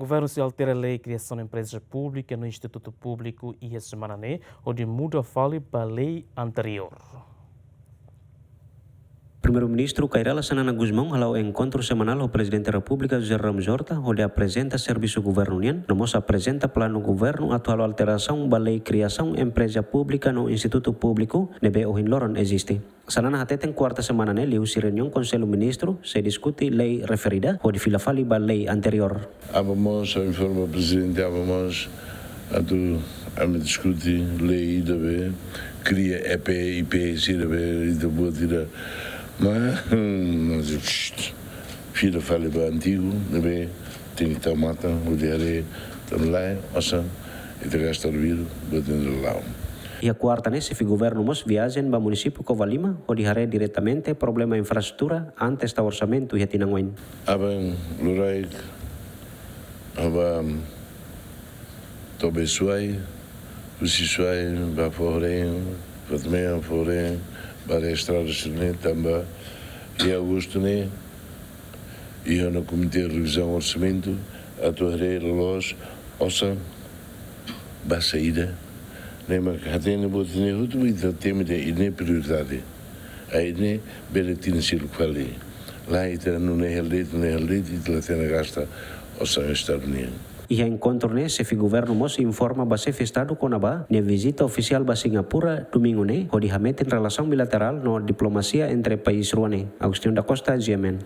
Governo se altera a lei de criação de empresas públicas no Instituto Público e a semana onde muda fale para a lei anterior. Primeiro-Ministro Cairala Sanana Guzmão halau encontro semanal ao Presidente da República José Ramos Horta, onde apresenta Serviço Governo União, nomos apresenta Plano Governo atual alteração da Lei Criação Empresa Pública no Instituto Público, nebe o Hinloron existe. Sanana até tem quarta semana liu si reunião Conselho Ministro se discute lei referida, onde fila fali ba lei anterior. Vamos a informar o Presidente, vamos a discutir lei IDB, cria EP, IP, CIDB, IDB, tira. Mas filho fala para antigo, tem que mata, o diário, estamos lá, ossa, e te gasta o vidro, batendo lá. E a quarta se o governo mos viagem para o município Covalima, onde haré diretamente problema infraestrutura antes do orçamento e atinanguin. Abang lurai, abang tobe suai, usi suai, ba forem, fatmeia forem, para estradas também e agosto e eu no comitê de revisão orçamento atuarei relógio ouça ba saída nem mais até não vou ter outro e tema de nem prioridade aí nem beletin sil quali lá então não é realidade e lá tem gasta ouça Estados Unidos. E a encontro se o governo mos informa base Estado com a visita oficial ba Singapura domingo onde hamete relação bilateral no diplomacia entre país ruane. Agustín da Costa, GMN.